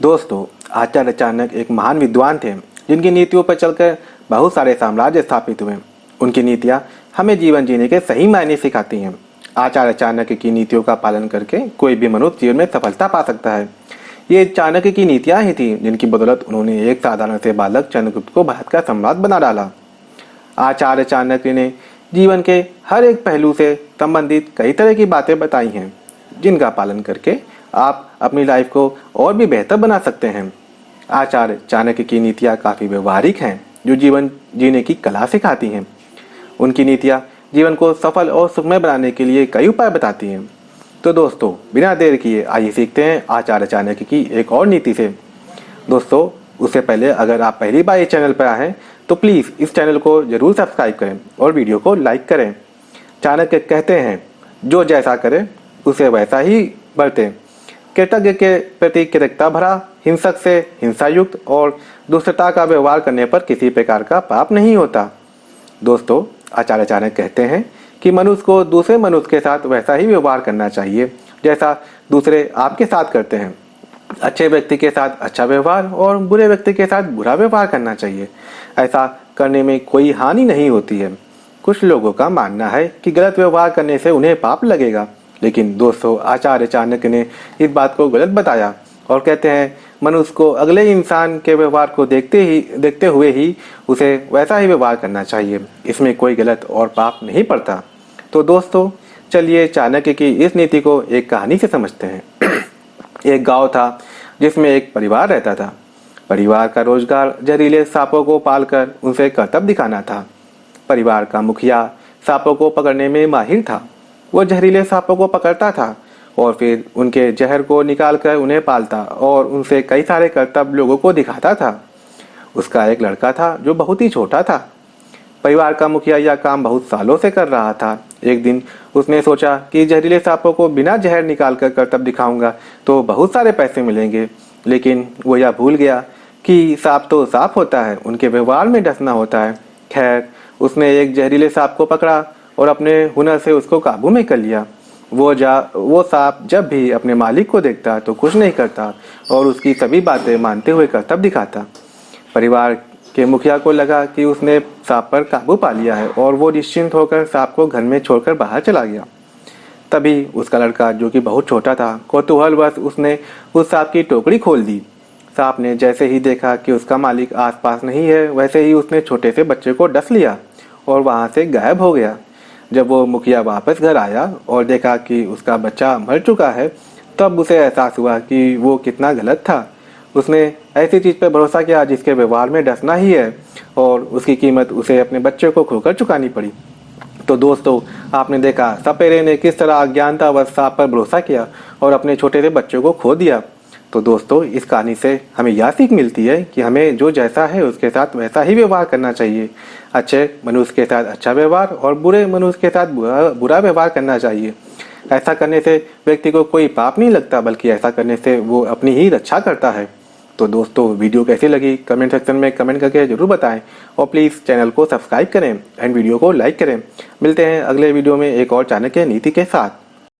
दोस्तों, आचार्य चाणक्य एक महान विद्वान थे जिनकी नीतियों पर चलकर बहुत सारे साम्राज्य स्थापित हुए। उनकी नीतियां हमें जीवन जीने के सही मायने सिखाती हैं। आचार्य चाणक्य की नीतियों का पालन करके कोई भी मनुष्य जीवन में सफलता पा सकता है। ये चाणक्य की नीतियां ही थी जिनकी बदौलत उन्होंने एक साधारण से बालक चंद्रगुप्त को भारत का सम्राट बना डाला। आचार्य चाणक्य ने जीवन के हर एक पहलू से संबंधित कई तरह की बातें बताई हैं जिनका पालन करके आप अपनी लाइफ को और भी बेहतर बना सकते हैं। आचार्य चाणक्य की नीतियाँ काफ़ी व्यवहारिक हैं जो जीवन जीने की कला सिखाती हैं। उनकी नीतियाँ जीवन को सफल और सुखमय बनाने के लिए कई उपाय बताती हैं। तो दोस्तों, बिना देर किए आइए सीखते हैं आचार्य चाणक्य की एक और नीति से। दोस्तों, उससे पहले अगर आप पहली बार इस चैनल पर आए हैं तो प्लीज़ इस चैनल को ज़रूर सब्सक्राइब करें और वीडियो को लाइक करें। चाणक्य कहते हैं, जो जैसा करे उसे वैसा ही बरते। कृतज्ञ के प्रति कृतज्ञता भरा, हिंसक से हिंसा युक्त और दुष्टता का व्यवहार करने पर किसी प्रकार का पाप नहीं होता। दोस्तों, आचार्य चाणक्य कहते हैं कि मनुष्य को दूसरे मनुष्य के साथ वैसा ही व्यवहार करना चाहिए जैसा दूसरे आपके साथ करते हैं। अच्छे व्यक्ति के साथ अच्छा व्यवहार और बुरे व्यक्ति के साथ बुरा व्यवहार करना चाहिए। ऐसा करने में कोई हानि नहीं होती है। कुछ लोगों का मानना है कि गलत व्यवहार करने से उन्हें पाप लगेगा, लेकिन दोस्तों, आचार्य चाणक्य ने इस बात को गलत बताया और कहते हैं मनुष्य को अगले इंसान के व्यवहार को देखते हुए ही उसे वैसा ही व्यवहार करना चाहिए। इसमें कोई गलत और पाप नहीं पड़ता। तो दोस्तों, चलिए चाणक्य की इस नीति को एक कहानी से समझते हैं। एक गांव था जिसमें एक परिवार रहता था। परिवार का रोजगार जहरीले सांपों को पालकर उनसे करतब दिखाना था। परिवार का मुखिया सांपों को पकड़ने में माहिर था। वो जहरीले सांपों को पकड़ता था और फिर उनके जहर को निकालकर उन्हें पालता और उनसे कई सारे करतब लोगों को दिखाता था। उसका एक लड़का था जो बहुत ही छोटा था। परिवार का मुखिया यह काम बहुत सालों से कर रहा था। एक दिन उसने सोचा कि जहरीले सांपों को बिना जहर निकालकर करतब दिखाऊंगा तो बहुत सारे पैसे मिलेंगे, लेकिन वो यह भूल गया कि सांप तो सांप होता है, उनके व्यवहार में डसना होता है। खैर, उसने एक जहरीले सांप को पकड़ा और अपने हुनर से उसको काबू में कर लिया। वो सांप जब भी अपने मालिक को देखता तो कुछ नहीं करता और उसकी सभी बातें मानते हुए करतब दिखाता। परिवार के मुखिया को लगा कि उसने सांप पर काबू पा लिया है और वो निश्चिंत होकर सांप को घर में छोड़कर बाहर चला गया। तभी उसका लड़का, जो कि बहुत छोटा था, कौतूहलवश उसने उस सांप की टोकरी खोल दी। सांप ने जैसे ही देखा कि उसका मालिक आसपास नहीं है, वैसे ही उसने छोटे से बच्चे को डस लिया और वहां से गायब हो गया। जब वो मुखिया वापस घर आया और देखा कि उसका बच्चा मर चुका है, तब उसे एहसास हुआ कि वो कितना गलत था। उसने ऐसी चीज़ पर भरोसा किया जिसके व्यवहार में डसना ही है और उसकी कीमत उसे अपने बच्चे को खोकर चुकानी पड़ी। तो दोस्तों, आपने देखा सपेरे ने किस तरह अज्ञानता व सांप पर भरोसा किया और अपने छोटे से बच्चे को खो दिया। तो दोस्तों, इस कहानी से हमें यह सीख मिलती है कि हमें जो जैसा है उसके साथ वैसा ही व्यवहार करना चाहिए। अच्छे मनुष्य के साथ अच्छा व्यवहार और बुरे मनुष्य के साथ बुरा व्यवहार करना चाहिए। ऐसा करने से व्यक्ति को कोई पाप नहीं लगता, बल्कि ऐसा करने से वो अपनी ही रक्षा करता है। तो दोस्तों, वीडियो कैसी लगी कमेंट सेक्शन में कमेंट करके जरूर बताएं और प्लीज़ चैनल को सब्सक्राइब करें एंड वीडियो को लाइक करें। मिलते हैं अगले वीडियो में एक और चाणक्य नीति के साथ।